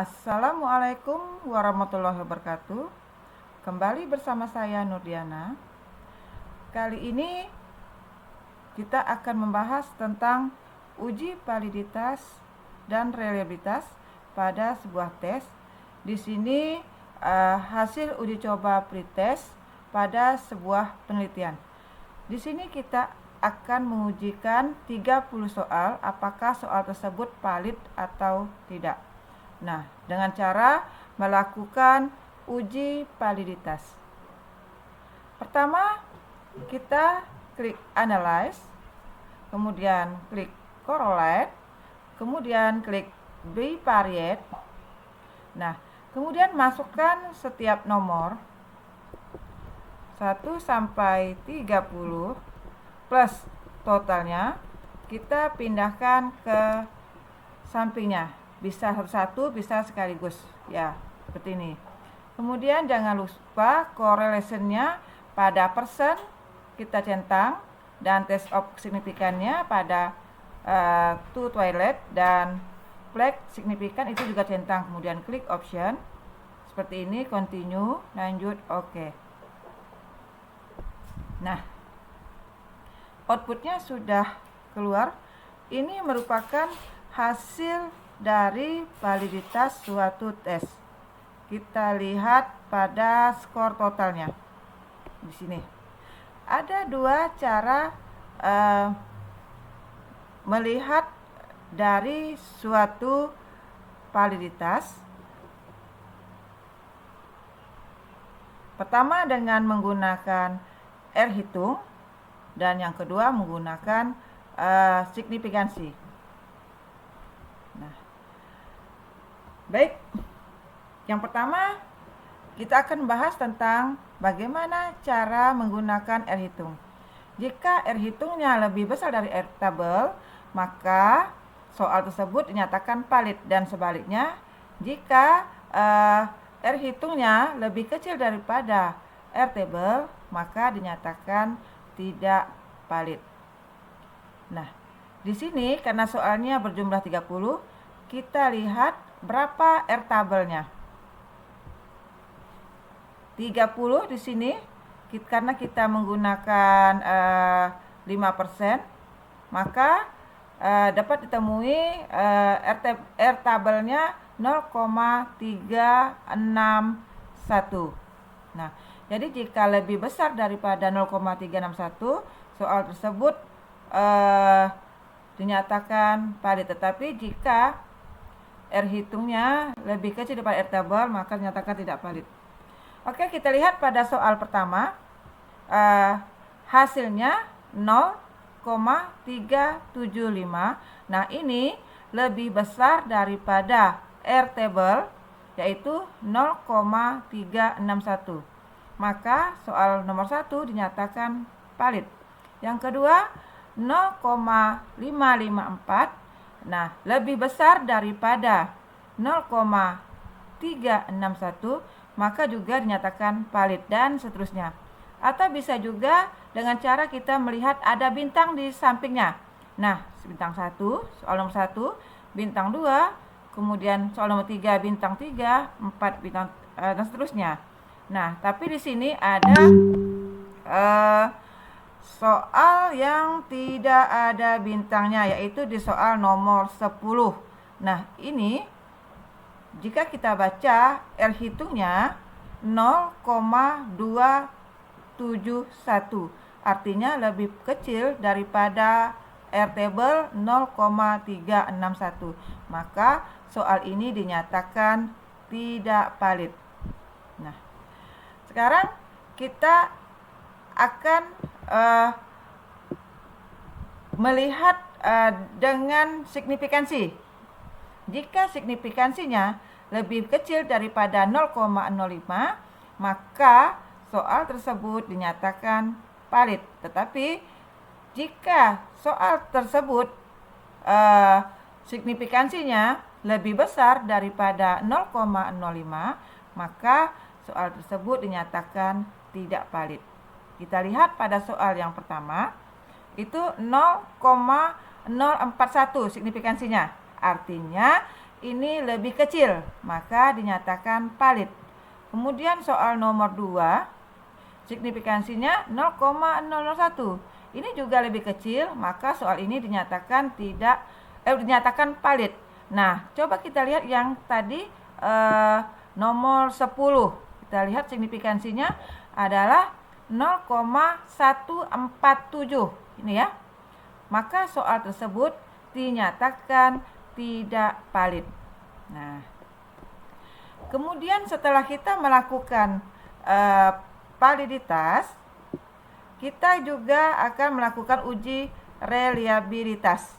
Assalamualaikum warahmatullahi wabarakatuh. Kembali bersama saya Nurdiana. Kali ini kita akan membahas tentang uji validitas dan reliabilitas pada sebuah tes. Di sini hasil uji coba pretest pada sebuah penelitian. Di sini kita akan mengujikan 30 soal, apakah soal tersebut valid atau tidak. Nah, dengan cara melakukan uji validitas. Pertama, kita klik Analyze, kemudian klik Correlate, kemudian klik Bivariate. Nah, kemudian masukkan setiap nomor 1 sampai 30 plus totalnya, kita pindahkan ke sampingnya. Bisa satu-satu, bisa sekaligus, ya, seperti ini. Kemudian jangan lupa correlation-nya pada persen kita centang, dan test of signifikannya pada to twilight dan flag signifikan itu juga centang. Kemudian klik option seperti ini, continue, lanjut, oke. Nah, outputnya sudah keluar. Ini merupakan hasil dari validitas suatu tes. Kita lihat pada skor totalnya. Di sini ada dua cara melihat dari suatu validitas. Pertama dengan menggunakan R hitung, dan yang kedua menggunakan signifikansi. Nah, baik, yang pertama kita akan bahas tentang bagaimana cara menggunakan R hitung. Jika R hitungnya lebih besar dari R tabel, maka soal tersebut dinyatakan valid, dan sebaliknya jika R hitungnya lebih kecil daripada R table, maka dinyatakan tidak valid. Nah, di sini karena soalnya berjumlah 30, kita lihat berapa R tabelnya. 30 di sini karena kita menggunakan 5%, maka dapat ditemui R tabelnya 0,361. Nah, jadi jika lebih besar daripada 0,361, soal tersebut dinyatakan valid. Tetapi jika R hitungnya lebih kecil daripada R tabel, maka dinyatakan tidak valid. Oke, kita lihat pada soal pertama. Hasilnya 0,375. Nah, ini lebih besar daripada R table, yaitu 0,361. Maka soal nomor 1 dinyatakan valid. Yang kedua, 0,554. Nah, lebih besar daripada 0,361, maka juga dinyatakan valid, dan seterusnya. Atau bisa juga dengan cara kita melihat ada bintang di sampingnya. Nah, bintang 1, soal nomor 1, bintang 2, kemudian soal nomor 3, bintang 3, 4, bintang, dan seterusnya. Nah, tapi di sini ada soal yang tidak ada bintangnya, yaitu di soal nomor 10. Nah, ini jika kita baca R hitungnya 0,271, artinya lebih kecil daripada R table 0,361. Maka soal ini dinyatakan tidak valid. Nah, sekarang kita akan melihat dengan signifikansi. Jika signifikansinya lebih kecil daripada 0,05, maka soal tersebut dinyatakan valid. Tetapi jika soal tersebut signifikansinya lebih besar daripada 0,05, maka soal tersebut dinyatakan tidak valid. Kita lihat pada soal yang pertama, itu 0,041 signifikansinya. Artinya ini lebih kecil, maka dinyatakan valid. Kemudian soal nomor 2, signifikansinya 0,001. Ini juga lebih kecil, maka soal ini dinyatakan dinyatakan valid. Nah, coba kita lihat yang tadi nomor 10. Kita lihat signifikansinya adalah 0,147. Ini ya. Maka soal tersebut dinyatakan tidak valid. Nah, kemudian setelah kita melakukan validitas, kita juga akan melakukan uji reliabilitas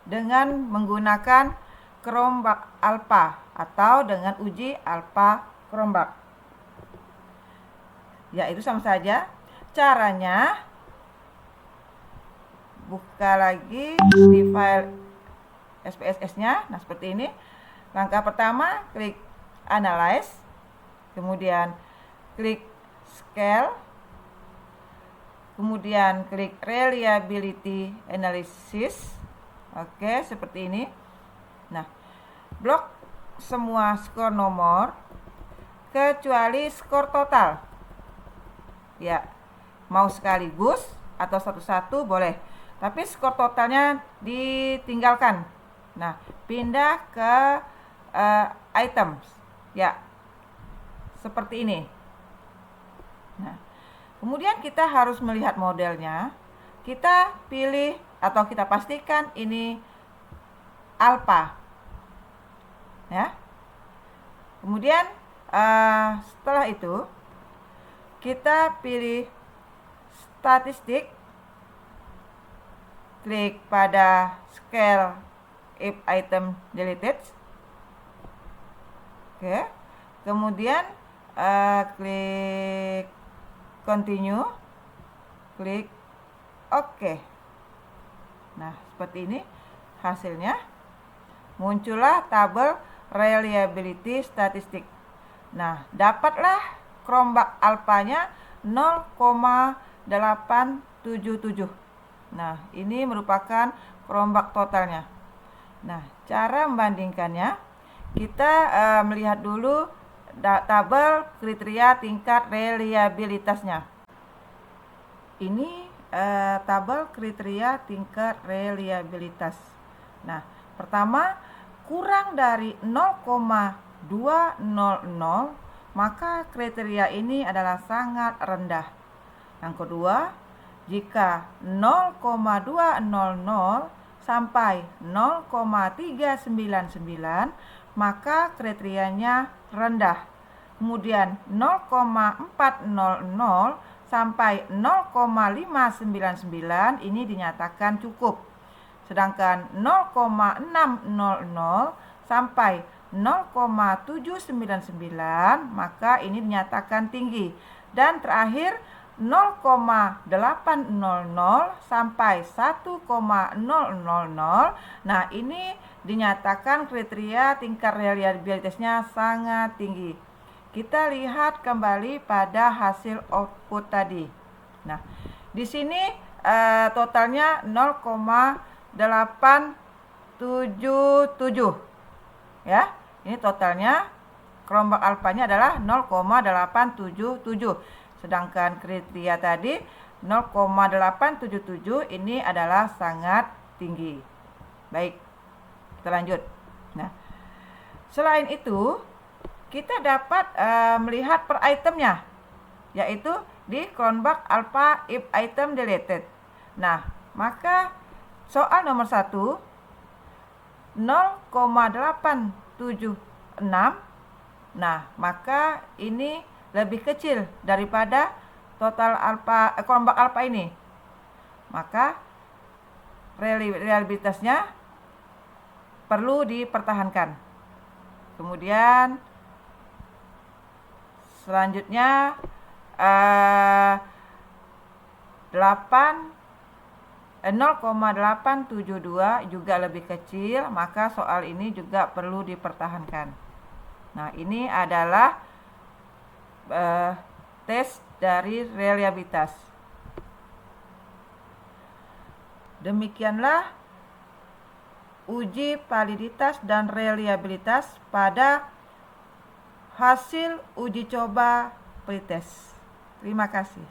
dengan menggunakan Cronbach alpha atau dengan uji alpha Cronbach. Yaitu sama saja. Caranya, buka lagi di file SPSS-nya. Nah, seperti ini. Langkah pertama, klik Analyze. Kemudian klik Scale. Kemudian klik Reliability Analysis. Oke, seperti ini. Nah, blok semua skor nomor kecuali skor total. Ya, mau sekaligus atau satu-satu boleh. Tapi skor totalnya ditinggalkan. Nah, pindah ke items. Ya, seperti ini. Nah, kemudian kita harus melihat modelnya. Kita pilih atau kita pastikan ini alpha. Ya. Kemudian setelah itu kita pilih statistik. Klik pada scale if item deleted. Oke. Kemudian klik continue. Klik OK. Nah, seperti ini hasilnya. Muncullah tabel reliability statistik. Nah, dapatlah Cronbach alpha-nya 0,877. Nah, ini merupakan Cronbach totalnya. Nah, cara membandingkannya, kita melihat dulu tabel kriteria tingkat reliabilitasnya. Ini tabel kriteria tingkat reliabilitas. Nah, pertama, kurang dari 0,200, maka kriteria ini adalah sangat rendah. Yang kedua, jika 0,200 sampai 0,399, maka kriterianya rendah. Kemudian 0,400 sampai 0,599 ini dinyatakan cukup. Sedangkan 0,600 sampai 0,799 maka ini dinyatakan tinggi. Dan terakhir 0,800 sampai 1,000. Nah, ini dinyatakan kriteria tingkat reliabilitasnya sangat tinggi. Kita lihat kembali pada hasil output tadi. Nah, di sini totalnya 0,877. Ya, ini totalnya Cronbach alpha-nya adalah 0,877. Sedangkan kriteria tadi 0,877 ini adalah sangat tinggi. Baik, kita lanjut. Nah, selain itu, kita dapat melihat per itemnya, yaitu di Cronbach alpha if item deleted. Nah, maka soal nomor 1, 0,876. Nah, maka ini lebih kecil daripada total Cronbach alpha ini. Maka reliabilitasnya perlu dipertahankan. Kemudian selanjutnya 0,872 juga lebih kecil, maka soal ini juga perlu dipertahankan. Nah, ini adalah tes dari reliabilitas. Demikianlah uji validitas dan reliabilitas pada hasil uji coba pretest. Terima kasih.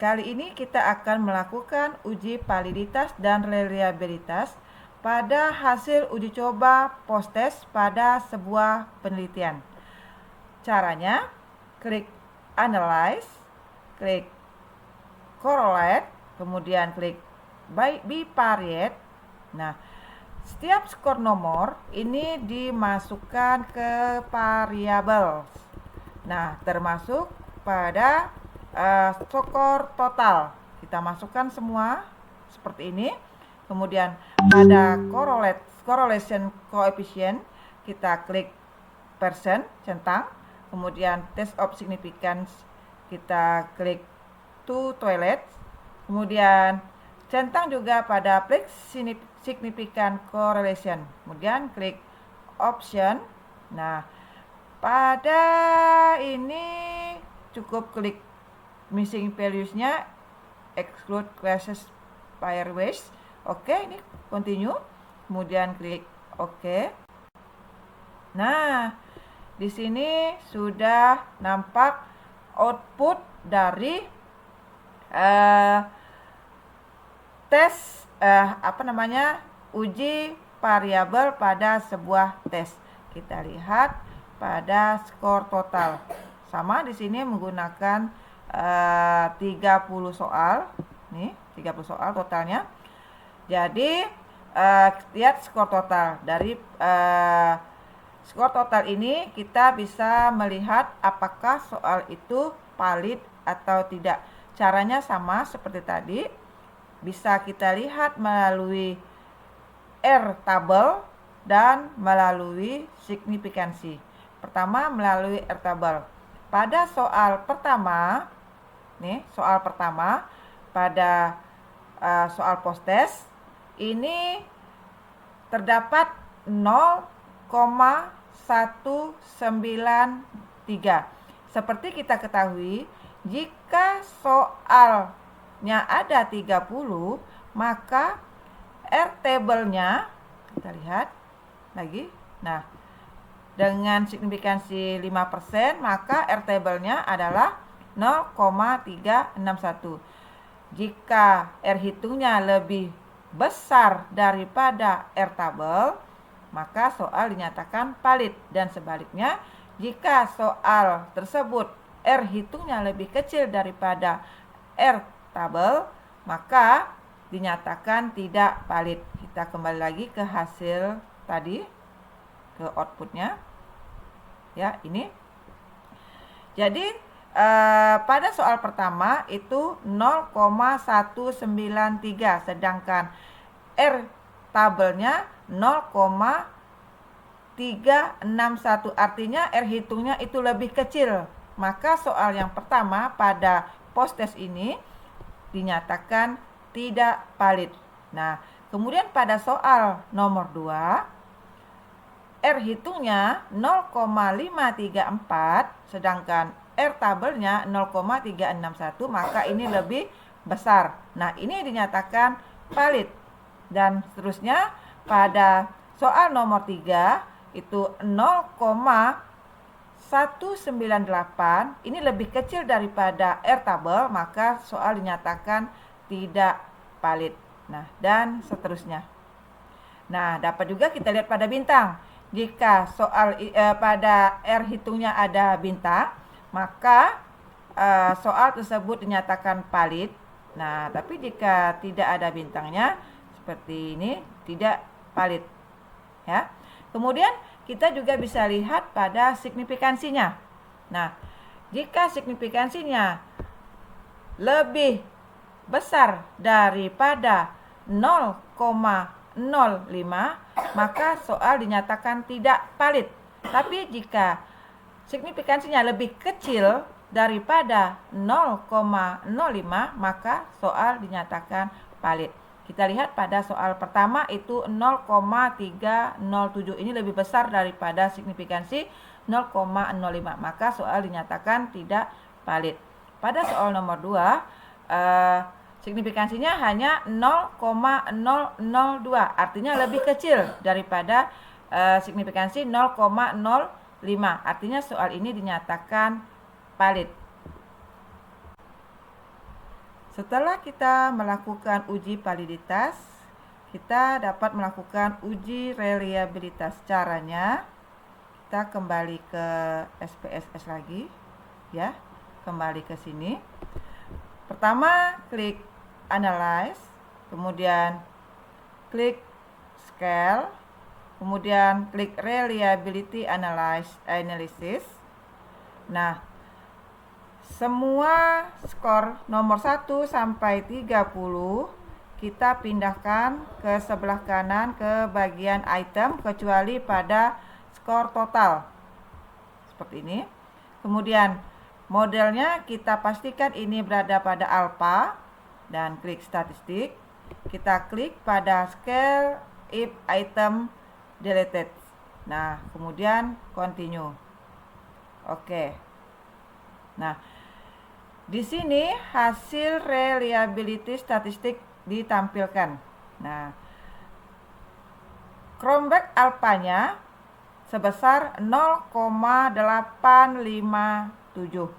Kali ini kita akan melakukan uji validitas dan reliabilitas pada hasil uji coba post-test pada sebuah penelitian. Caranya, klik Analyze, klik Correlate, kemudian klik Bivariate. Nah, setiap skor nomor ini dimasukkan ke variabel. Nah, termasuk pada skor total. Kita masukkan semua seperti ini. Kemudian pada correlation coefficient kita klik percent, centang. Kemudian test of significance kita klik to toilet. Kemudian centang juga pada flex significant correlation. Kemudian klik option. Nah, pada ini cukup klik missing values-nya, exclude classes pair ways. Oke, ini continue. Kemudian klik oke. Nah, di sini sudah nampak output dari uji variabel pada sebuah tes. Kita lihat pada skor total. Sama di sini menggunakan 30 soal. Nih, 30 soal totalnya. Jadi lihat skor total. Dari skor total ini kita bisa melihat apakah soal itu valid atau tidak. Caranya sama seperti tadi. Bisa kita lihat melalui R-table dan melalui signifikansi. Pertama melalui R-table. Pada soal pertama, nih soal pertama pada soal post-test ini terdapat 0,193. Seperti kita ketahui, jika soalnya ada 30, maka R-table-nya kita lihat lagi. Nah, dengan signifikansi 5%, maka R-table-nya adalah 0,361. Jika R hitungnya lebih besar daripada R-table, maka soal dinyatakan valid. Dan sebaliknya, jika soal tersebut R hitungnya lebih kecil daripada R-table, maka dinyatakan tidak valid. Kita kembali lagi ke hasil tadi, ke outputnya. Ya, ini. Jadi pada soal pertama itu 0,193, sedangkan R tabelnya 0,361. Artinya R hitungnya itu lebih kecil. Maka soal yang pertama pada post-test ini dinyatakan tidak valid. Nah, kemudian pada soal nomor 2, R hitungnya 0,534, sedangkan R tabelnya 0,361, maka ini lebih besar. Nah, ini dinyatakan valid. Dan seterusnya pada soal nomor 3 itu 0,198, ini lebih kecil daripada R tabel, maka soal dinyatakan tidak valid. Nah, dan seterusnya. Nah, dapat juga kita lihat pada bintang. Jika soal pada R hitungnya ada bintang, maka soal tersebut dinyatakan valid. Nah, tapi jika tidak ada bintangnya seperti ini, tidak valid. Ya. Kemudian kita juga bisa lihat pada signifikansinya. Nah, jika signifikansinya lebih besar daripada 0,05, maka soal dinyatakan tidak valid. Tapi jika signifikansinya lebih kecil daripada 0,05, maka soal dinyatakan valid. Kita lihat pada soal pertama itu 0,307. Ini lebih besar daripada signifikansi 0,05, maka soal dinyatakan tidak valid. Pada soal nomor 2, signifikansinya hanya 0,002, artinya lebih kecil daripada signifikansi 0,05. Artinya soal ini dinyatakan valid. Setelah kita melakukan uji validitas, kita dapat melakukan uji reliabilitas. Caranya, kita kembali ke SPSS lagi, ya, kembali ke sini. Pertama, klik Analyze, kemudian klik Scale, kemudian klik Reliability Analysis. Nah, semua skor nomor 1 sampai 30 kita pindahkan ke sebelah kanan ke bagian item kecuali pada skor total. Seperti ini. Kemudian modelnya kita pastikan ini berada pada alpha dan klik statistik. Kita klik pada scale if item deleted. Nah, kemudian continue. Oke. Nah, di sini hasil reliability statistik ditampilkan. Nah, Chromebag alpanya sebesar 0,857.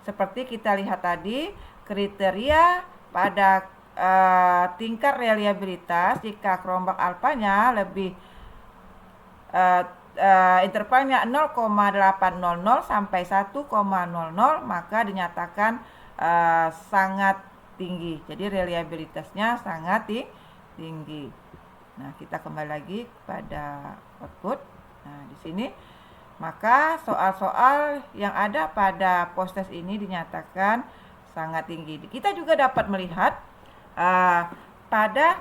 Seperti kita lihat tadi, kriteria pada tingkat reliabilitas jika Chromebag alpanya lebih intervalnya 0,800 sampai 1,00, maka dinyatakan sangat tinggi. Jadi reliabilitasnya sangat tinggi. Nah, kita kembali lagi pada output. Nah, di sini maka soal-soal yang ada pada post-test ini dinyatakan sangat tinggi. Kita juga dapat melihat pada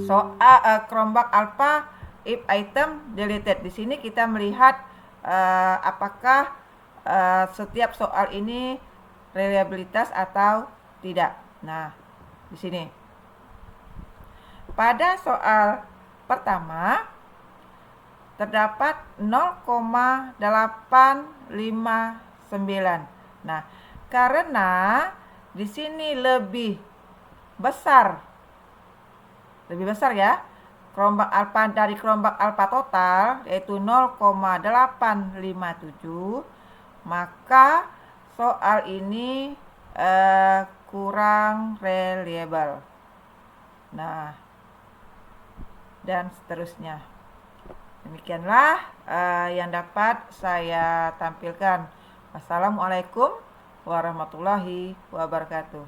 soal Chromebag alpha if item deleted. Di sini kita melihat apakah setiap soal ini reliabilitas atau tidak. Nah, di sini pada soal pertama terdapat 0,859. Nah, karena di sini lebih besar ya, Chromebag alpha dari Chromebag alpha total yaitu 0,857, maka soal ini kurang reliable. Nah, dan seterusnya. Demikianlah yang dapat saya tampilkan. Wassalamualaikum warahmatullahi wabarakatuh.